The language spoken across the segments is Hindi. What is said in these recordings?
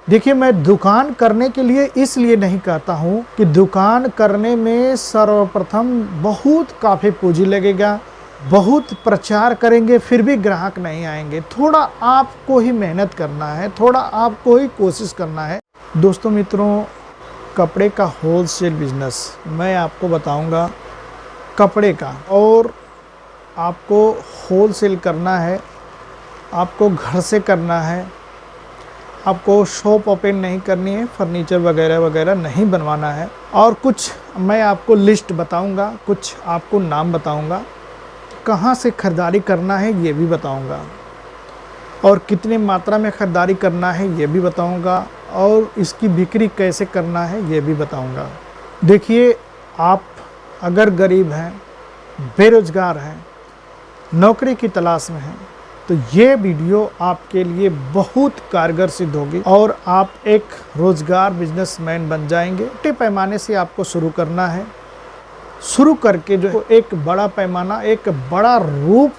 देखिए, मैं दुकान करने के लिए इसलिए नहीं कहता हूँ कि दुकान करने में सर्वप्रथम बहुत काफ़ी पूंजी लगेगा, बहुत प्रचार करेंगे फिर भी ग्राहक नहीं आएंगे। थोड़ा आपको ही मेहनत करना है, थोड़ा आपको ही कोशिश करना है। दोस्तों मित्रों, कपड़े का होलसेल बिजनेस मैं आपको बताऊंगा। कपड़े का, और आपको होलसेल करना है, आपको घर से करना है, आपको शॉप ओपन नहीं करनी है, फर्नीचर वगैरह वगैरह नहीं बनवाना है। और कुछ मैं आपको लिस्ट बताऊंगा, कुछ आपको नाम बताऊंगा, कहाँ से ख़रीदारी करना है ये भी बताऊंगा, और कितनी मात्रा में ख़रीदारी करना है ये भी बताऊंगा, और इसकी बिक्री कैसे करना है ये भी बताऊंगा। देखिए, आप अगर गरीब हैं, बेरोज़गार हैं, नौकरी की तलाश में हैं, तो ये वीडियो आपके लिए बहुत कारगर सिद्ध होगी और आप एक रोज़गार बिजनेसमैन बन जाएंगे। छोटे पैमाने से आपको शुरू करना है, शुरू करके जो एक बड़ा पैमाना, एक बड़ा रूप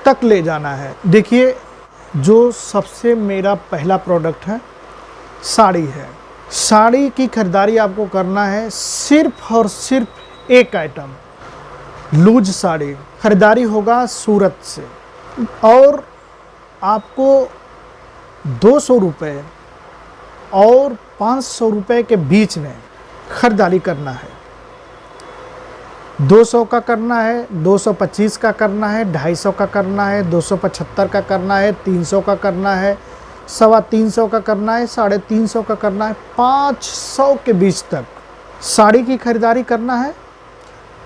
तक ले जाना है। देखिए, जो सबसे मेरा पहला प्रोडक्ट है साड़ी है। साड़ी की खरीदारी आपको करना है, सिर्फ और सिर्फ एक आइटम लूज साड़ी खरीदारी होगा सूरत से, और आपको 200 रुपये और 500 रुपये के बीच में खरीदारी करना है। 200 का करना है, 225 का करना है, 250 का करना है, 275 का करना है, 300 का करना है, 350 का करना है, 350 का करना है, 500 के बीच तक साड़ी की खरीदारी करना है।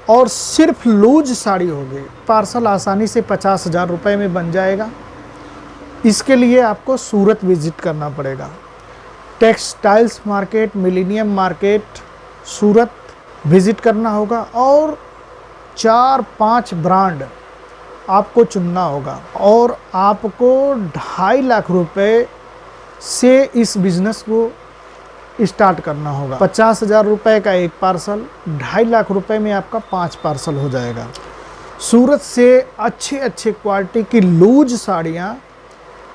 और सिर्फ लूज साड़ी होगी। पार्सल आसानी से 50,000 रुपये में बन जाएगा। इसके लिए आपको सूरत विज़िट करना पड़ेगा। टेक्सटाइल्स मार्केट, मिलेनियम मार्केट, सूरत विज़िट करना होगा, और 4-5 ब्रांड आपको चुनना होगा, और आपको 2.5 लाख रुपए से इस बिज़नेस को स्टार्ट करना होगा। 50,000 रुपये का एक पार्सल, 2.5 लाख रुपए में आपका 5 पार्सल हो जाएगा। सूरत से अच्छे क्वालिटी की लूज साड़ियाँ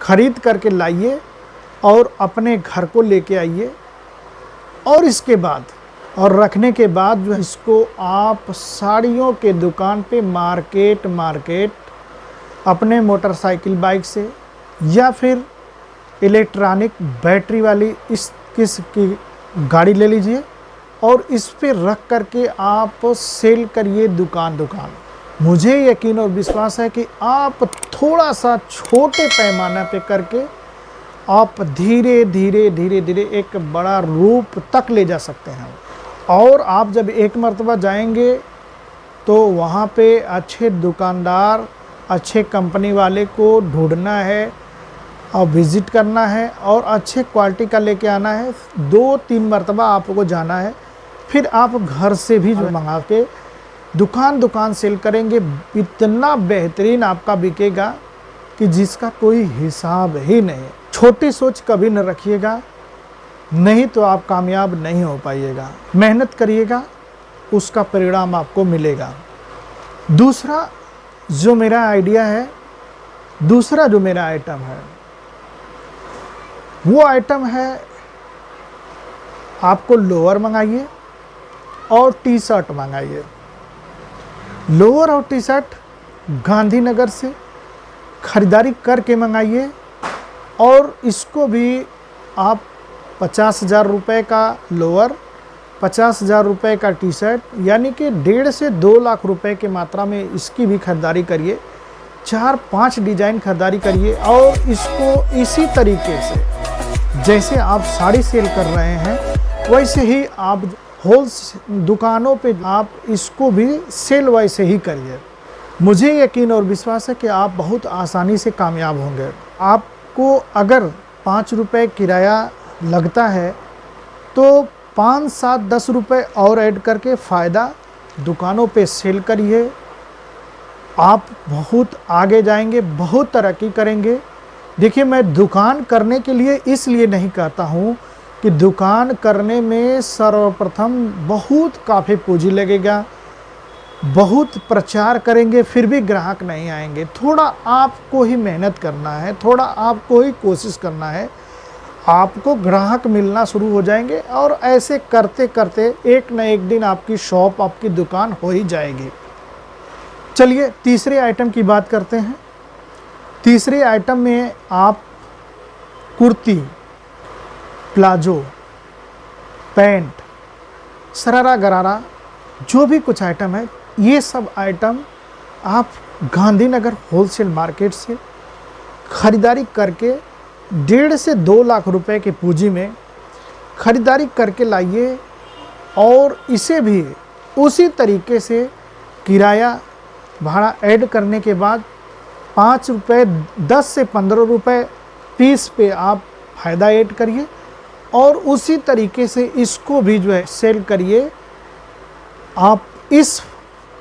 खरीद करके लाइए और अपने घर को लेके आइए, और इसके बाद और रखने के बाद जो इसको आप साड़ियों के दुकान पे मार्केट अपने मोटरसाइकिल बाइक से या फिर इलेक्ट्रॉनिक बैटरी वाली इस किस की गाड़ी ले लीजिए, और इस पे रख करके आप सेल करिए दुकान। मुझे यकीन और विश्वास है कि आप थोड़ा सा छोटे पैमाने पे करके आप धीरे धीरे एक बड़ा रूप तक ले जा सकते हैं। और आप जब एक मर्तबा जाएंगे तो वहाँ पे अच्छे दुकानदार, अच्छे कंपनी वाले को ढूंढना है और विज़िट करना है, और अच्छे क्वालिटी का लेके आना है। 2-3 मरतबा आपको जाना है, फिर आप घर से भी जो मंगा के दुकान सेल करेंगे। इतना बेहतरीन आपका बिकेगा कि जिसका कोई हिसाब ही नहीं। छोटी सोच कभी न रखिएगा, नहीं तो आप कामयाब नहीं हो पाइएगा। मेहनत करिएगा, उसका परिणाम आपको मिलेगा। दूसरा जो मेरा आइडिया है, दूसरा जो मेरा आइटम है, वो आइटम है आपको लोअर मंगाइए और टी शर्ट मंगाइए। लोअर और टी शर्ट गांधीनगर से खरीदारी करके मंगाइए, और इसको भी आप 50,000 रुपये का लोअर, 50,000 रुपये का टी शर्ट, यानी कि 1.5 से 2 लाख रुपए की मात्रा में इसकी भी खरीदारी करिए। 4-5 डिज़ाइन खरीदारी करिए, और इसको इसी तरीके से जैसे आप साड़ी सेल कर रहे हैं वैसे ही आप दुकानों पे आप इसको भी सेल वैसे ही करिए। मुझे यकीन और विश्वास है कि आप बहुत आसानी से कामयाब होंगे। आपको अगर 5 रुपये किराया लगता है तो 5, 7, 10 रुपये और ऐड करके फ़ायदा दुकानों पे सेल करिए। आप बहुत आगे जाएंगे, बहुत तरक्की करेंगे। देखिए, मैं दुकान करने के लिए इसलिए नहीं कहता हूँ कि दुकान करने में सर्वप्रथम बहुत काफ़ी पूंजी लगेगा, बहुत प्रचार करेंगे फिर भी ग्राहक नहीं आएंगे। थोड़ा आपको ही मेहनत करना है, थोड़ा आपको ही कोशिश करना है। आपको ग्राहक मिलना शुरू हो जाएंगे और ऐसे करते करते एक न एक दिन आपकी शॉप, आपकी दुकान हो ही जाएगी। चलिए तीसरे आइटम की बात करते हैं। तीसरे आइटम में आप कुर्ती, प्लाजो, पैंट, शरारा गरारा, जो भी कुछ आइटम है, ये सब आइटम आप गांधीनगर होलसेल मार्केट से ख़रीदारी करके 1.5 से 2 लाख रुपए की पूंजी में ख़रीदारी करके लाइए और इसे भी उसी तरीके से किराया भाड़ा ऐड करने के बाद 5 रुपये, 10 से 15 रुपये पीस पे आप फ़ायदा ऐड करिए और उसी तरीके से इसको भी जो है सेल करिए। आप इस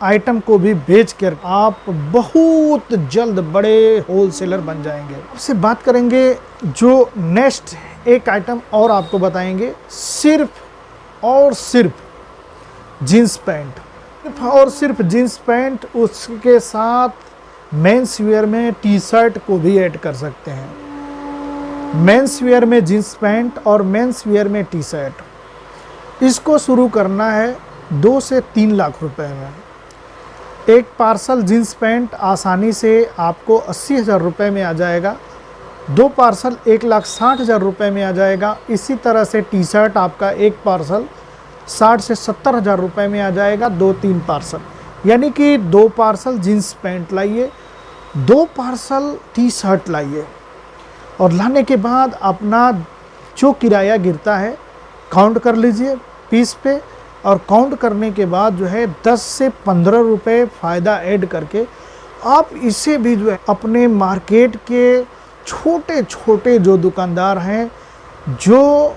आइटम को भी बेच कर आप बहुत जल्द बड़े होलसेलर बन जाएंगे। आपसे बात करेंगे जो नेक्स्ट एक आइटम और आपको बताएंगे, सिर्फ और सिर्फ जीन्स पैंट, सिर्फ और सिर्फ जीन्स पैंट, उसके साथ मेंस वेयर में टी शर्ट को भी ऐड कर सकते हैं। मेंस वेयर में जीन्स पैंट और मेंस वेयर में टी शर्ट, इसको शुरू करना है 2 से 3 लाख रुपए में। एक पार्सल जीन्स पैंट आसानी से आपको 80,000 रुपये में आ जाएगा, 2 पार्सल 1,60,000 रुपये में आ जाएगा। इसी तरह से टी शर्ट आपका एक पार्सल 60 से 70,000 रुपये में आ जाएगा, 2-3 पार्सल, यानी कि 2 पार्सल जीन्स पैंट लाइए, 2 पार्सल टी शर्ट लाइए और लाने के बाद अपना जो किराया गिरता है काउंट कर लीजिए पीस पे और काउंट करने के बाद जो है 10 से 15 रुपये फ़ायदा ऐड करके आप इसे भी जो है अपने मार्केट के छोटे छोटे जो दुकानदार हैं, जो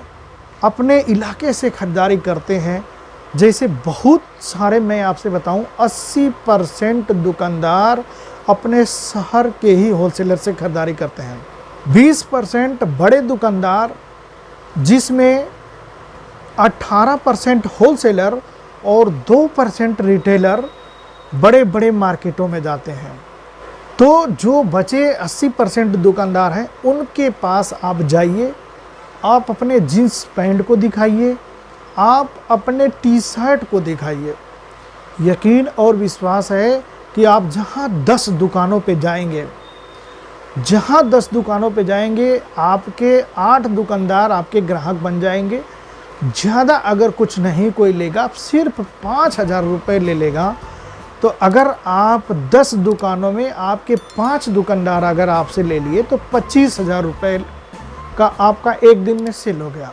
अपने इलाके से ख़रीदारी करते हैं, जैसे बहुत सारे मैं आपसे बताऊं 80% दुकानदार अपने शहर के ही होलसेलर से ख़रीदारी करते हैं। 20% बड़े दुकानदार, जिसमें 18% होलसेलर और 2% रिटेलर बड़े बड़े मार्केटों में जाते हैं। तो जो बचे 80% दुकानदार हैं, उनके पास आप जाइए, आप अपने जीन्स पैंट को दिखाइए, आप अपने टी शर्ट को दिखाइए। यकीन और विश्वास है कि आप जहां 10 दुकानों पे जाएंगे, आपके 8 दुकानदार आपके ग्राहक बन जाएंगे। ज़्यादा अगर कुछ नहीं कोई लेगा, सिर्फ 5,000 रुपये ले लेगा, तो अगर आप 10 दुकानों में आपके 5 दुकानदार अगर आपसे ले लिए तो 25,000 रुपये का आपका एक दिन में सेल हो गया।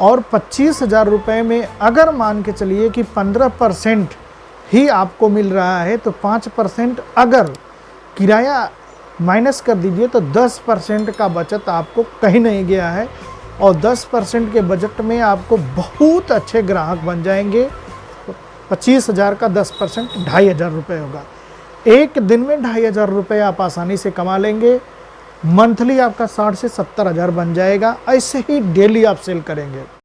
और 25,000 रुपये में अगर मान के चलिए कि 15% ही आपको मिल रहा है, तो 5% अगर किराया माइनस कर दीजिए तो 10% का बचत आपको कहीं नहीं गया है और 10% के बजट में आपको बहुत अच्छे ग्राहक बन जाएंगे। 25,000 का 10% 2,500 रुपये होगा। एक दिन में 2,500 रुपये आप आसानी से कमा लेंगे। मंथली आपका 60 से 70,000 बन जाएगा। ऐसे ही डेली आप सेल करेंगे।